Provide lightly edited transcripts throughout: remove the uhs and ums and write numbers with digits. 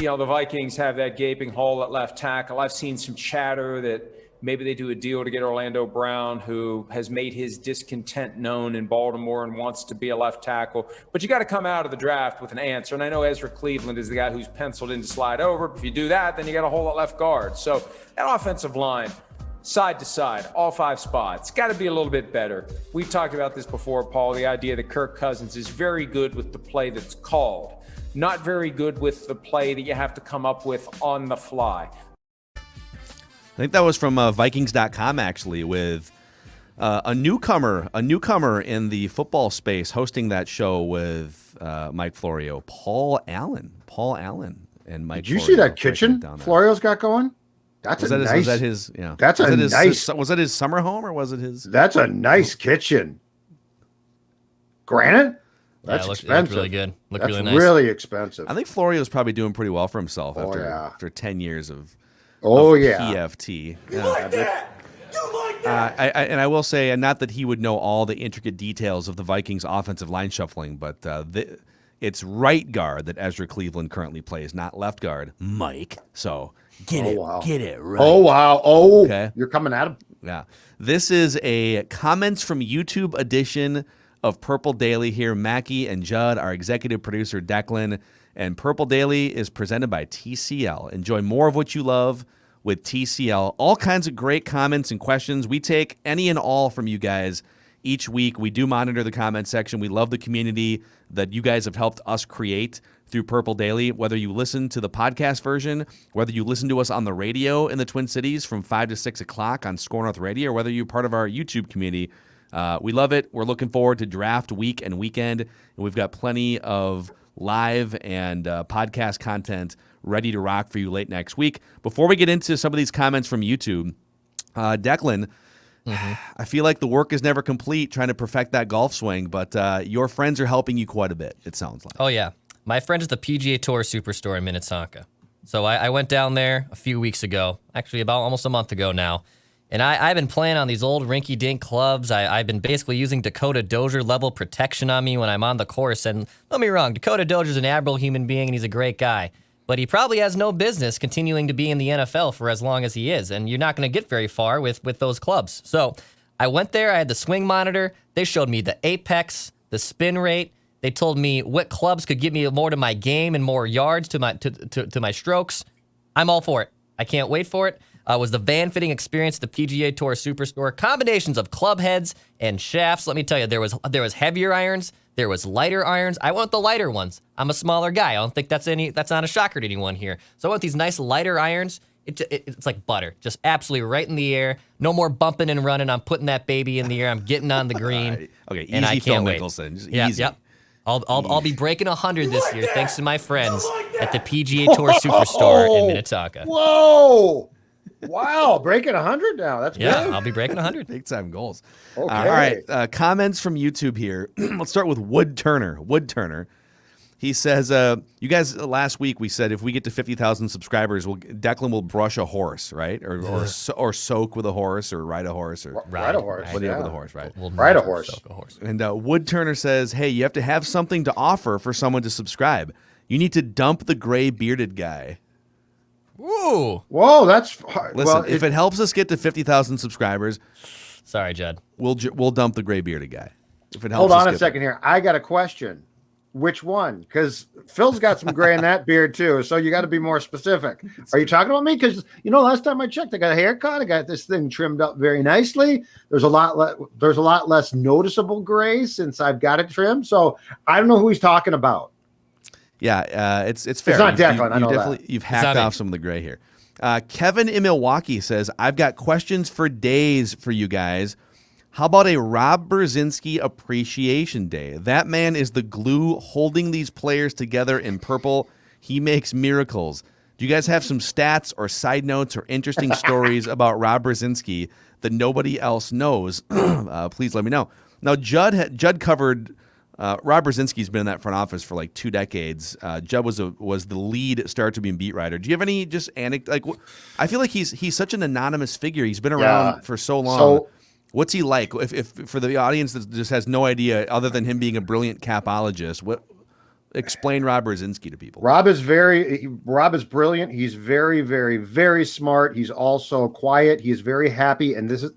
the Vikings have that gaping hole at left tackle. I've seen some chatter that maybe they do a deal to get Orlando Brown, who has made his discontent known in Baltimore and wants to be a left tackle. But you got to come out of the draft with an answer. And I know Ezra Cleveland is the guy who's penciled in to slide over. But if you do that, then you got a hole at left guard. So that offensive line, side to side, all 5 spots, got to be a little bit better. We've talked about this before, Paul, the idea that Kirk Cousins is very good with the play that's called, not very good with the play that you have to come up with on the fly. I think that was from Vikings.com, actually, with a newcomer in the football space hosting that show with Mike Florio, Paul Allen, and Mike. Did you see that kitchen Florio's got going? That's was a that nice. Was that his? Yeah. That's a nice. Was that his summer home or was it his? That's a nice kitchen. Granite. That's expensive. Looked really good. Looked really nice. Really expensive. I think Florio's probably doing pretty well for himself after 10 years of. PFT. You like that? You like that? And I will say, and not that he would know all the intricate details of the Vikings' offensive line shuffling, but it's right guard that Ezra Cleveland currently plays, not left guard, Mike. So get it right. Oh, wow. Oh, okay. You're coming at him. Yeah. This is a comments from YouTube edition of Purple Daily here. Mackie and Judd, our executive producer, Declan. And Purple Daily is presented by TCL. Enjoy more of what you love with TCL. All kinds of great comments and questions. We take any and all from you guys each week. We do monitor the comment section. We love the community that you guys have helped us create through Purple Daily. Whether you listen to the podcast version, whether you listen to us on the radio in the Twin Cities from 5 to 6 o'clock on Score North Radio, or whether you're part of our YouTube community, we love it. We're looking forward to draft week and weekend, and we've got plenty of live and podcast content ready to rock for you late next week. Before we get into some of these comments from YouTube, Declan, I feel like the work is never complete trying to perfect that golf swing, but your friends are helping you quite a bit, it sounds like. Oh, yeah. My friend is the PGA Tour Superstore in Minnetonka. So I went down there a few weeks ago, actually about almost a month ago now, and I've been playing on these old rinky-dink clubs. I've been basically using Dakota Dozier level protection on me when I'm on the course. And don't get me wrong, Dakota Dozier's an admirable human being and he's a great guy. But he probably has no business continuing to be in the NFL for as long as he is. And you're not going to get very far with those clubs. So I went there. I had the swing monitor. They showed me the apex, the spin rate. They told me what clubs could give me more to my game and more yards to my strokes. I'm all for it. I can't wait for it. Was the van fitting experience at the PGA Tour Superstore. Combinations of club heads and shafts. Let me tell you, there was heavier irons. There was lighter irons. I want the lighter ones. I'm a smaller guy. I don't think that's not a shocker to anyone here. So I want these nice lighter irons. It's like butter, just absolutely right in the air. No more bumping and running. I'm putting that baby in the air. I'm getting on the green. Okay, easy, and I Phil can't Mickelson. Wait. Easy. Yep. I'll be breaking 100 this year thanks to my friends at the PGA Tour Superstore in Minnetonka. Whoa. Wow, breaking 100 now. That's good. Yeah, I'll be breaking 100. Big time goals. Okay. All right, comments from YouTube here. Let's start with Wood Turner. He says, you guys, last week we said if we get to 50,000 subscribers, Declan will brush a horse, right? Or soak with a horse or ride a horse. Or ride a horse. With a horse, right? We'll ride a horse. Soak a horse. And Wood Turner says, hey, you have to have something to offer for someone to subscribe. You need to dump the gray bearded guy. Ooh. Whoa, that's listen. If it helps us get to 50,000 subscribers, sorry, Judd, we'll dump the gray bearded guy. If it helps. Hold us on a second here. I got a question. Which one? Because Phil's got some gray in that beard too. So you got to be more specific. Are you talking about me? Because last time I checked, I got a haircut. I got this thing trimmed up very nicely. There's a lot less noticeable gray since I've got it trimmed. So I don't know who he's talking about. Yeah, it's fair. It's not Declan. I know that. You've hacked off some of the gray here. Kevin in Milwaukee says, I've got questions for days for you guys. How about a Rob Brzezinski appreciation day? That man is the glue holding these players together in purple. He makes miracles. Do you guys have some stats or side notes or interesting stories about Rob Brzezinski that nobody else knows? Please let me know. Now, Judd covered Rob Brzezinski's been in that front office for like 2 decades. Judd was the lead Star Tribune beat writer. Do you have any just anecdote? Like, I feel like he's such an anonymous figure. He's been around for so long. So, what's he like? If for the audience that just has no idea, other than him being a brilliant capologist, explain Rob Brzezinski to people. Rob is brilliant. He's very, very, very smart. He's also quiet. He's very happy. And this is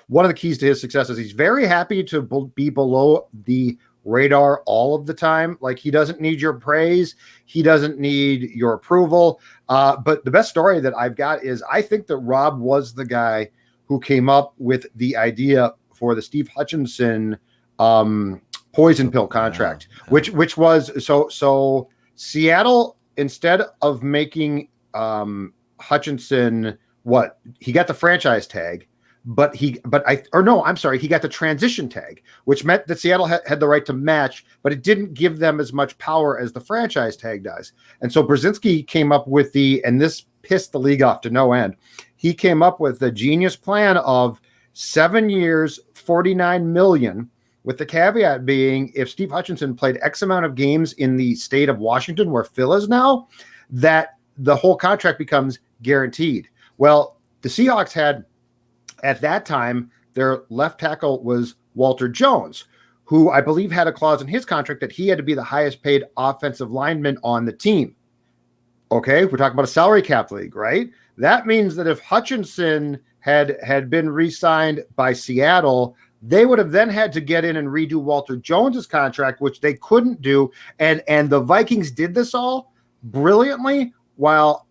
one of the keys to his success is he's very happy to be below the radar all of the time. Like, he doesn't need your praise. He doesn't need your approval. But the best story that I've got is I think that Rob was the guy who came up with the idea for the Steve Hutchinson poison pill contract, which was so Seattle, instead of making Hutchinson he got the franchise tag, he got the transition tag, which meant that Seattle had the right to match, but it didn't give them as much power as the franchise tag does. And so Brzezinski came up with and this pissed the league off to no end. He came up with the genius plan of 7 years, $49 million, with the caveat being if Steve Hutchinson played X amount of games in the state of Washington, where Phil is now, that the whole contract becomes guaranteed. Well, the Seahawks had, at that time, their left tackle was Walter Jones, who I believe had a clause in his contract that he had to be the highest paid offensive lineman on the team. Okay, we're talking about a salary cap league, right? That means that if Hutchinson had been re-signed by Seattle, they would have then had to get in and redo Walter Jones's contract, which they couldn't do. And the Vikings did this all brilliantly while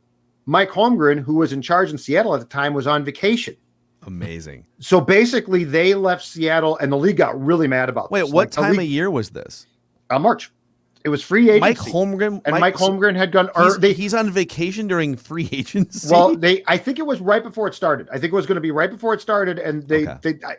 Mike Holmgren, who was in charge in Seattle at the time, was on vacation. Amazing. So basically they left Seattle and the league got really mad about this. Wait, what time of year was this? March. It was free agency. Mike Holmgren had gone. He's on vacation during free agency. Well, I think it was right before it started. I think it was going to be right before it started, and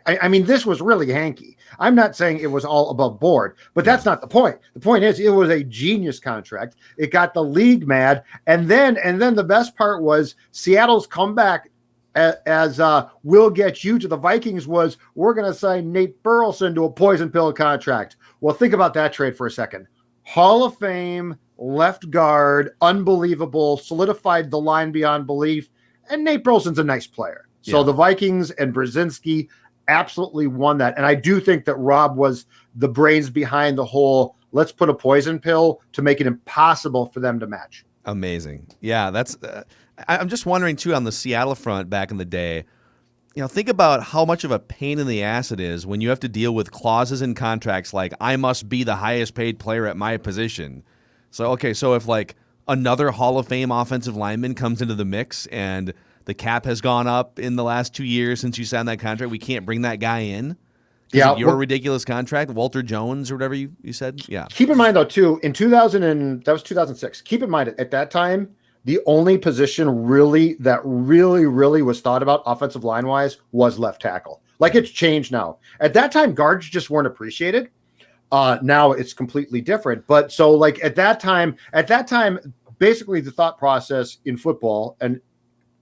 I mean, this was really hanky. I'm not saying it was all above board, but that's not the point. The point is, it was a genius contract. It got the league mad, and then the best part was Seattle's comeback as we'll get you to the Vikings was we're going to sign Nate Burleson to a poison pill contract. Well, think about that trade for a second. Hall of Fame, left guard, unbelievable, solidified the line beyond belief, and Nate Burleson's a nice player. So the Vikings and Brzezinski absolutely won that. And I do think that Rob was the brains behind the whole, let's put a poison pill to make it impossible for them to match. Amazing. Yeah, that's I'm just wondering, too, on the Seattle front back in the day, think about how much of a pain in the ass it is when you have to deal with clauses in contracts like I must be the highest paid player at my position. So if like another Hall of Fame offensive lineman comes into the mix and the cap has gone up in the last 2 years since you signed that contract, we can't bring that guy in. Yeah, your ridiculous contract, Walter Jones or whatever you said. Yeah. Keep in mind though too, in 2006. Keep in mind at that time, the only position really was thought about offensive line wise was left tackle. Like, it's changed now. At that time, guards just weren't appreciated. Now it's completely different. But so like at that time, basically the thought process in football, and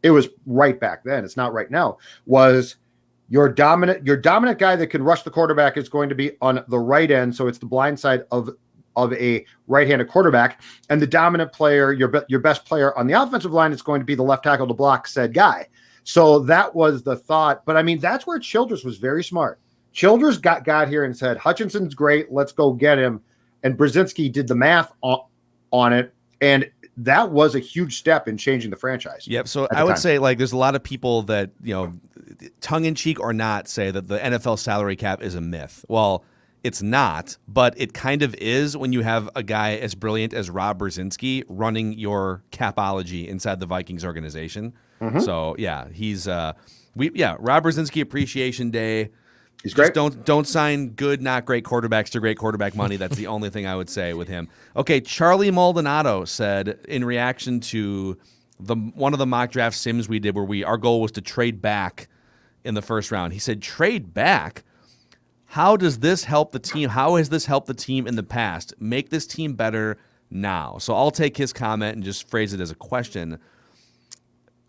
it was right back then, it's not right now, was your dominant guy that can rush the quarterback is going to be on the right end. So it's the blind side of a right-handed quarterback, and the dominant player, your best player on the offensive line is going to be the left tackle to block said guy. So that was the thought. But I mean, that's where Childress was very smart. Childress got here and said, Hutchinson's great, let's go get him. And Brzezinski did the math on it, and that was a huge step in changing the franchise. Yep. So I would say, like, there's a lot of people that, tongue in cheek or not, say that the NFL salary cap is a myth. Well, it's not, but it kind of is when you have a guy as brilliant as Rob Brzezinski running your capology inside the Vikings organization. Mm-hmm. So yeah, he's Rob Brzezinski Appreciation Day. He's great. Just don't sign good, not great quarterbacks to great quarterback money. That's the only thing I would say with him. Okay, Charlie Maldonado said in reaction to one of the mock draft sims we did where our goal was to trade back in the first round. He said, trade back? How does this help the team? How has this helped the team in the past? Make this team better now. So I'll take his comment and just phrase it as a question.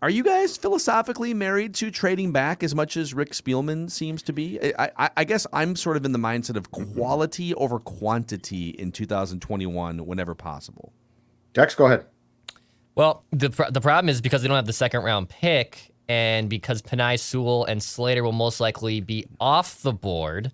Are you guys philosophically married to trading back as much as Rick Spielman seems to be? I guess I'm sort of in the mindset of quality over quantity in 2021 whenever possible. Dex, go ahead. Well, the problem is because they don't have the second round pick, and because Penei Sewell and Slater will most likely be off the board,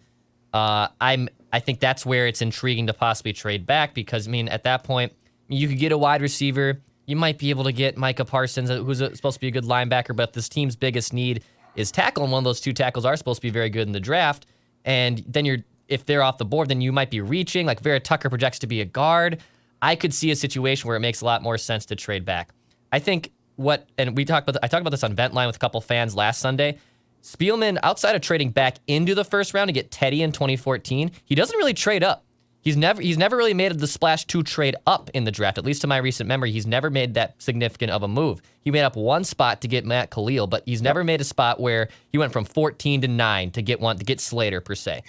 I'm I think that's where it's intriguing to possibly trade back because, I mean, at that point, you could get a wide receiver. You might be able to get Micah Parsons, who's supposed to be a good linebacker, but this team's biggest need is tackle, and one of those two tackles are supposed to be very good in the draft. And then if they're off the board, then you might be reaching. Like Vera Tucker projects to be a guard. I could see a situation where it makes a lot more sense to trade back. I think I talked about this on Vent Line with a couple fans last Sunday. Spielman, outside of trading back into the first round to get Teddy in 2014, he doesn't really trade up. He's never really made the splash to trade up in the draft. At least to my recent memory, he's never made that significant of a move. He made up one spot to get Matt Khalil, but he's never made a spot where he went from 14 to 9 to get Slater per se.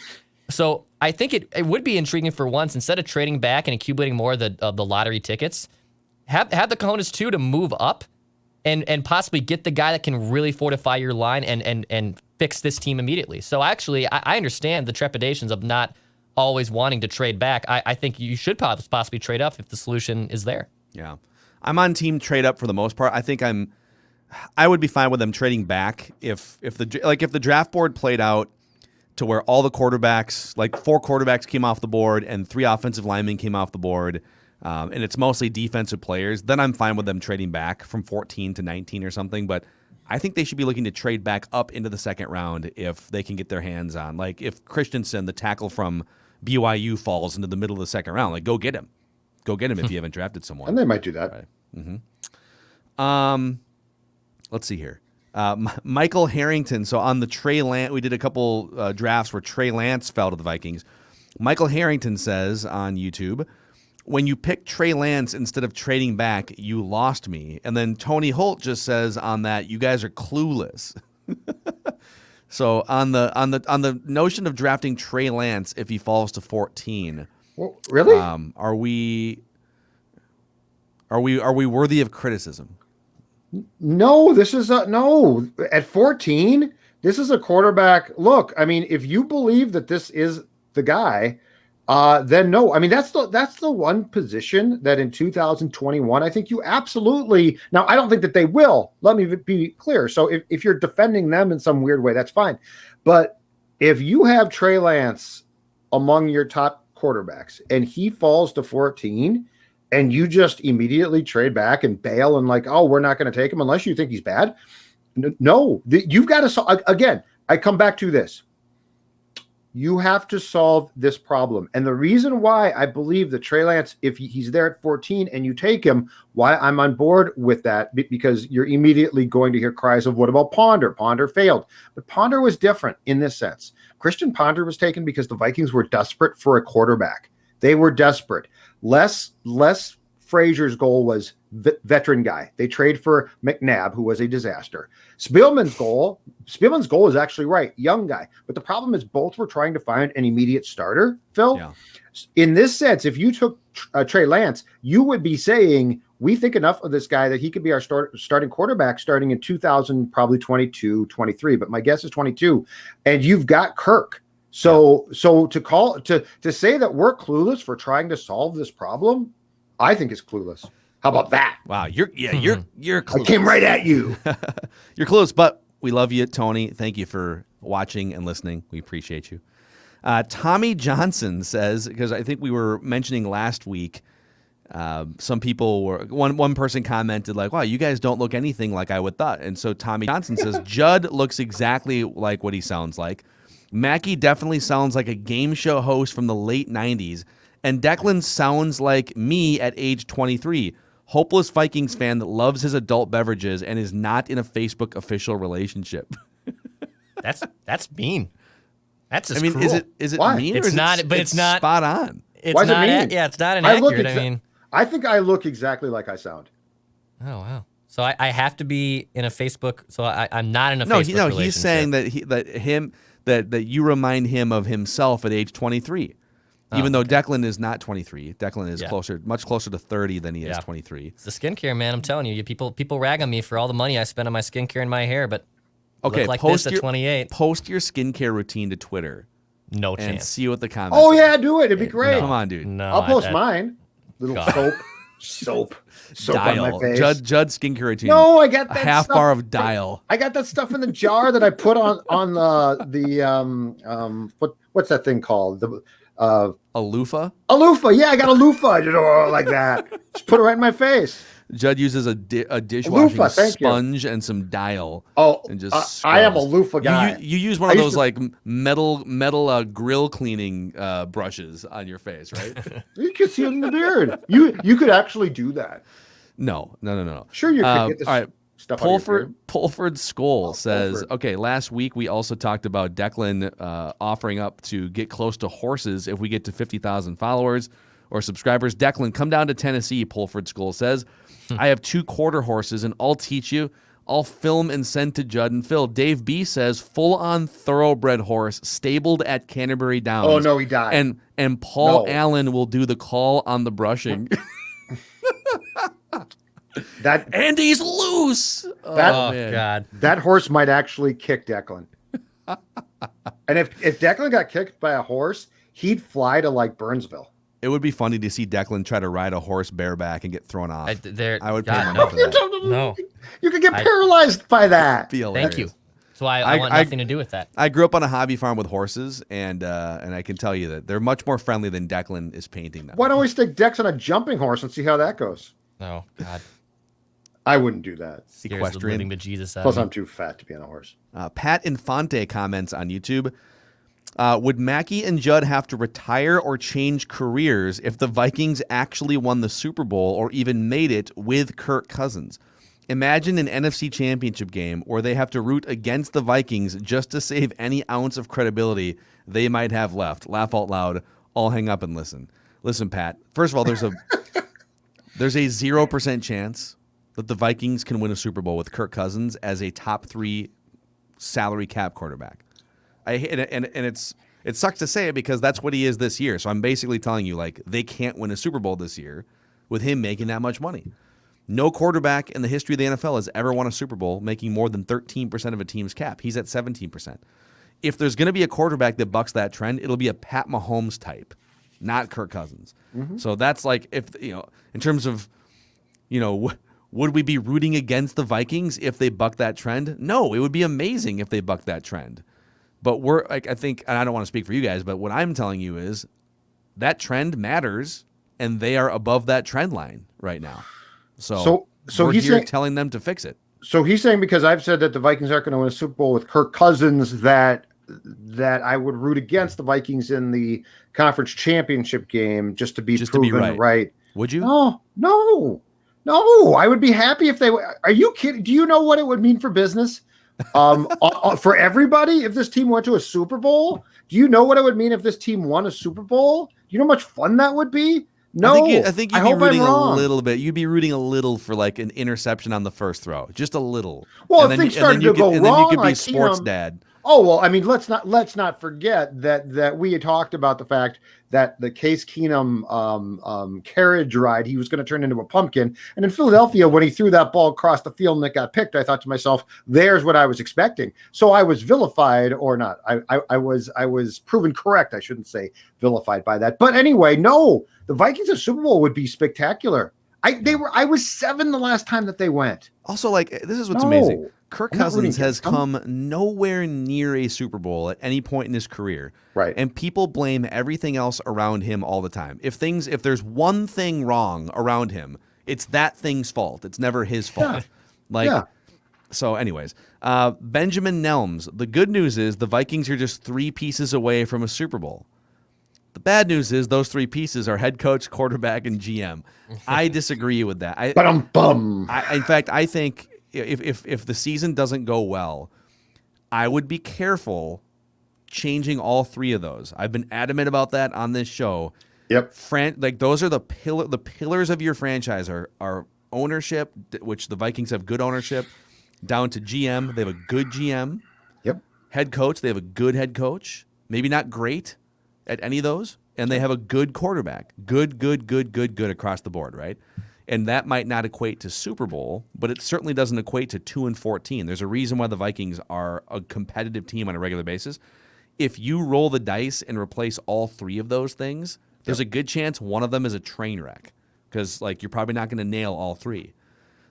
So I think it would be intriguing for once, instead of trading back and accumulating more of the lottery tickets, have the cojones too to move up and possibly get the guy that can really fortify your line and fix this team immediately. So actually, I understand the trepidations of not always wanting to trade back. I think you should possibly trade up if the solution is there. Yeah. I'm on team trade up for the most part. I think I would be fine with them trading back if the draft board played out to where all the quarterbacks, like 4 quarterbacks came off the board and 3 offensive linemen came off the board, and it's mostly defensive players, then I'm fine with them trading back from 14 to 19 or something. But I think they should be looking to trade back up into the second round if they can get their hands on. Like if Christensen, the tackle from BYU, falls into the middle of the second round, like go get him. Go get him if you haven't drafted someone. And they might do that. Right. Mm-hmm. Let's see here. Michael Harrington. So on the Trey Lance, we did a couple drafts where Trey Lance fell to the Vikings. Michael Harrington says on YouTube, when you picked Trey Lance instead of trading back, you lost me. And then Tony Holt just says on that, you guys are clueless. So on the notion of drafting Trey Lance if he falls to 14, well, really? Are we worthy of criticism? No, this is no. At 14, this is a quarterback. Look, I mean, if you believe that this is the guy, then no. I mean, that's the one position that in 2021, I think you absolutely. Now, I don't think that they will. Let me be clear. So if you're defending them in some weird way, that's fine. But if you have Trey Lance among your top quarterbacks and he falls to 14, and you just immediately trade back and bail and like, oh, we're not going to take him unless you think he's bad. No, you've got to again. I come back to this. You have to solve this problem. And the reason why I believe that Trey Lance, if he's there at 14 and you take him, why I'm on board with that, because you're immediately going to hear cries of, what about Ponder? Ponder failed. But Ponder was different in this sense. Christian Ponder was taken because the Vikings were desperate for a quarterback. They were desperate. Les Frazier's goal was veteran guy. They trade for McNabb, who was a disaster. Spielman's goal is actually right, young guy. But the problem is both were trying to find an immediate starter, Phil. Yeah. In this sense, if you took Trey Lance, you would be saying, we think enough of this guy that he could be our starting quarterback starting in 2000, probably 22, 23. But my guess is 22. And you've got Kirk. So to say that we're clueless for trying to solve this problem, I think is clueless. How about that? Wow, you're clueless. I came right at you. You're clueless, but we love you, Tony. Thank you for watching and listening. We appreciate you. Tommy Johnson says, because I think we were mentioning last week, some people were one person commented like, "Wow, you guys don't look anything like I would thought." And so Tommy Johnson says Judd looks exactly like what he sounds like. Mackey definitely sounds like a game show host from the late 90s. And Declan sounds like me at age 23. Hopeless Vikings fan that loves his adult beverages and is not in a Facebook official relationship. That's mean. That's just cruel. Is it Why? mean? It's or not, but it's not spot on. It's Why is not, it mean? Yeah, it's not inaccurate. I think I look exactly like I sound. Oh wow. So I have to be in a Facebook. So I'm not in a Facebook relationship. He's saying that you remind him of himself at age 23. Even though Declan is not 23. Declan is much closer to 30 than he is 23. It's the skincare, man. I'm telling you, people rag on me for all the money I spend on my skincare and my hair, but okay, look like this at 28. Post your skincare routine to Twitter. No chance. And see what the comments Oh, are. yeah, do it. It'd be great. No. Come on, dude. No, I'll post mine. Little soap Dial. on my face. Judd skincare routine. No, I got that a half stuff. bar of Dial. I got that stuff in the jar that I put on the what's that thing called? A loofah? A loofah. Yeah, I got a loofah. Like that. Just put it right in my face. Judd uses a dishwashing loofah, thank you. sponge and some dial. Oh, and just I am a scrubs. loofah guy. You use one of those like metal grill cleaning brushes on your face, right? You could see it in the beard. You could actually do that. No. Sure, you could get this all right. stuff out of your beard. Pulford Skull says, Pulford. okay, last week we also talked about Declan offering up to get close to horses if we get to 50,000 followers or subscribers. Declan, come down to Tennessee, Pulford Skull says. I have 2 quarter horses, and I'll teach you. I'll film and send to Judd and Phil. Dave B says, full-on thoroughbred horse, stabled at Canterbury Downs. Oh, no, he died. And Paul Allen will do the call on the brushing. And he's loose. Oh, God. That horse might actually kick Declan. And if Declan got kicked by a horse, he'd fly to like Burnsville. It would be funny to see Declan try to ride a horse bareback and get thrown off. I would pay God, money for that. No. You could get paralyzed by that. Thank you. So I want nothing to do with that. I grew up on a hobby farm with horses, and I can tell you that they're much more friendly than Declan is painting them. Why don't we stick Dex on a jumping horse and see how that goes? Oh, God. I wouldn't do that. Scares the Equestrian. living bejesus out Plus, of me. I'm too fat to be on a horse. Pat Infante comments on YouTube. Would Mackey and Judd have to retire or change careers if the Vikings actually won the Super Bowl or even made it with Kirk Cousins? Imagine an NFC Championship game where they have to root against the Vikings just to save any ounce of credibility they might have left. Laugh out loud. All hang up and listen. Listen, Pat. First of all, there's a 0% chance that the Vikings can win a Super Bowl with Kirk Cousins as a top 3 salary cap quarterback. It sucks to say it because that's what he is this year. So I'm basically telling you, like, they can't win a Super Bowl this year with him making that much money. No quarterback in the history of the NFL has ever won a Super Bowl making more than 13% of a team's cap. He's at 17%. If there's going to be a quarterback that bucks that trend, it'll be a Pat Mahomes type, not Kirk Cousins. Mm-hmm. So that's like, if in terms of, would we be rooting against the Vikings if they buck that trend? No, it would be amazing if they buck that trend. But I think, and I don't want to speak for you guys, but what I'm telling you is that trend matters, and they are above that trend line right now. So we're he's here telling them to fix it. So he's saying because I've said that the Vikings aren't going to win a Super Bowl with Kirk Cousins, that I would root against the Vikings in the conference championship game just to be proven right. Would you? No. I would be happy if they were. Are you kidding? Do you know what it would mean for business? For everybody, if this team went to a Super Bowl, do you know what it would mean if this team won a Super Bowl? Do you know how much fun that would be? No, I think you'd be rooting a little bit. You'd be rooting a little for like an interception on the first throw, just a little. Well, if things started to go wrong, then you could be sports dad. Oh well, I mean, let's not forget that we had talked about the fact that the Case Keenum carriage ride, he was going to turn into a pumpkin. And in Philadelphia, when he threw that ball across the field and it got picked, I thought to myself, "There's what I was expecting." So I was vilified, or not? I was proven correct. I shouldn't say vilified by that. But anyway, no, the Vikings at Super Bowl would be spectacular. I was 7 the last time that they went. Also, like, this is what's amazing. Kirk Cousins has come nowhere near a Super Bowl at any point in his career. Right. And people blame everything else around him all the time. If there's one thing wrong around him, it's that thing's fault. It's never his fault. So anyways, Benjamin Nelms, the good news is the Vikings are just 3 pieces away from a Super Bowl. The bad news is those 3 pieces are head coach, quarterback, and GM. I disagree with that. In fact, I think if the season doesn't go well, I would be careful changing all 3 of those. I've been adamant about that on this show. Yep. Those are the pillars of your franchise are ownership, which the Vikings have good ownership, down to GM. They have a good GM. Yep. Head coach, they have a good head coach. Maybe not great at any of those. And they have a good quarterback. Good across the board, right? And that might not equate to Super Bowl, but it certainly doesn't equate to 2-14. There's a reason why the Vikings are a competitive team on a regular basis. If you roll the dice and replace all 3 of those things, there's a good chance one of them is a train wreck because, like, you're probably not going to nail all 3.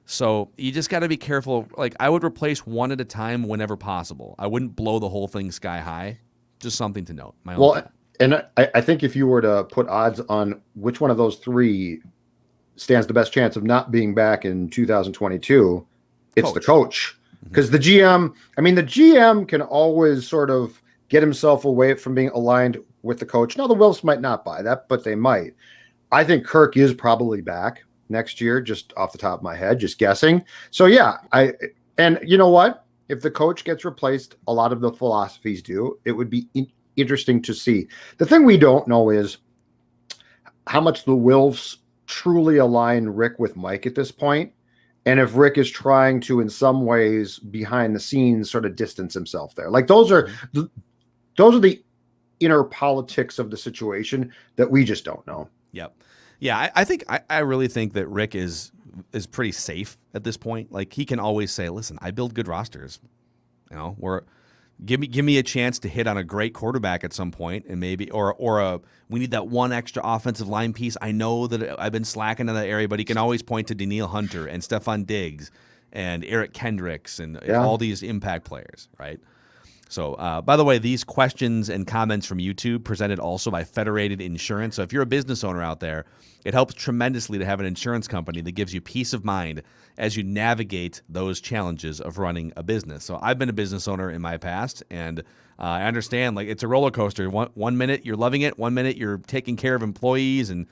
So you just got to be careful. Like, I would replace one at a time whenever possible. I wouldn't blow the whole thing sky high. Just something to note. And I think if you were to put odds on which one of those three stands the best chance of not being back in 2022, it's the coach. Because the GM, I mean, the GM can always sort of get himself away from being aligned with the coach. Now, the Wilfs might not buy that, but they might. I think Kirk is probably back next year, just off the top of my head, just guessing. So, yeah, and you know what? If the coach gets replaced, a lot of the philosophies do. It would be interesting to see. The thing we don't know is how much the Wilfs truly align Rick with Mike at this point. And if Rick is trying to, in some ways, behind the scenes, sort of distance himself there. Like those are the inner politics of the situation that we just don't know. Yep. Yeah, I really think that Rick is pretty safe at this point. Like he can always say, "Listen, I build good rosters. You know, give me a chance to hit on a great quarterback at some point, and maybe we need that one extra offensive line piece. I know that I've been slacking in that area, but he can always point to Daniil Hunter and Stephon Diggs and Eric Kendricks and all these impact players, right?" So, by the way, these questions and comments from YouTube presented also by Federated Insurance. So if you're a business owner out there, it helps tremendously to have an insurance company that gives you peace of mind as you navigate those challenges of running a business. So I've been a business owner in my past, and I understand, like, it's a roller coaster. One minute you're loving it, one minute you're taking care of employees and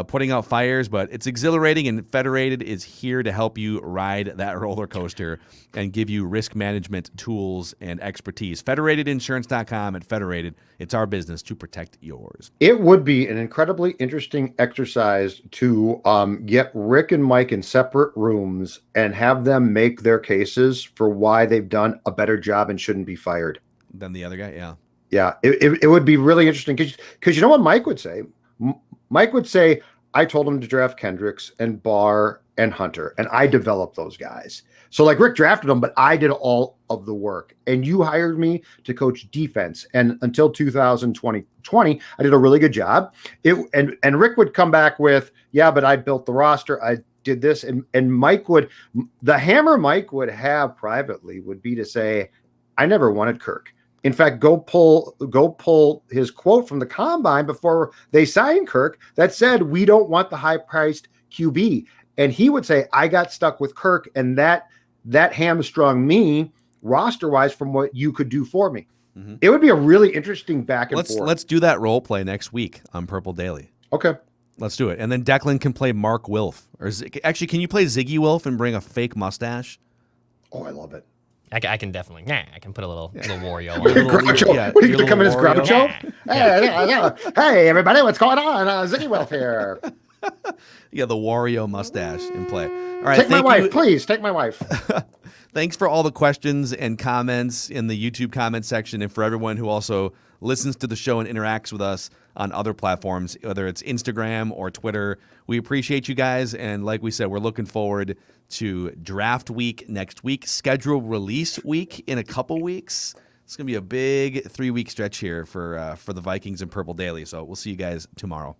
putting out fires, but it's exhilarating, and Federated is here to help you ride that roller coaster and give you risk management tools and expertise. Federatedinsurance.com. At Federated, it's our business to protect yours. It would be an incredibly interesting exercise to get Rick and Mike in separate rooms and have them make their cases for why they've done a better job and shouldn't be fired Than the other guy, yeah. Yeah, it would be really interesting because you know what Mike would say? Mike would say, I told him to draft Kendricks and Barr and Hunter, and I developed those guys. So like Rick drafted them, but I did all of the work. And you hired me to coach defense. And until 2020, I did a really good job. And Rick would come back with, yeah, but I built the roster. I did this. And Mike the hammer Mike would have privately would be to say, I never wanted Kirk. In fact, go pull his quote from the combine before they signed Kirk that said, we don't want the high-priced QB. And he would say, I got stuck with Kirk, and that hamstrung me roster-wise from what you could do for me. Mm-hmm. It would be a really interesting back and forth. Let's do that role play next week on Purple Daily. Okay. Let's do it. And then Declan can play Mark Wilf. Actually, can you play Ziggy Wilf and bring a fake mustache? Oh, I love it. I can definitely. I can put a little Wario on. Groucho. What are you going to come in as Groucho? Hey, everybody, what's going on? Ziggy Wilf here. Yeah, the Wario mustache in play. All right, take my wife, please. Take my wife. Thanks for all the questions and comments in the YouTube comment section, and for everyone who also listens to the show and interacts with us on other platforms, whether it's Instagram or Twitter. We appreciate you guys, and like we said, we're looking forward to draft week next week, schedule release week in a couple weeks. It's going to be a big 3-week stretch here for the Vikings and Purple Daily, so we'll see you guys tomorrow.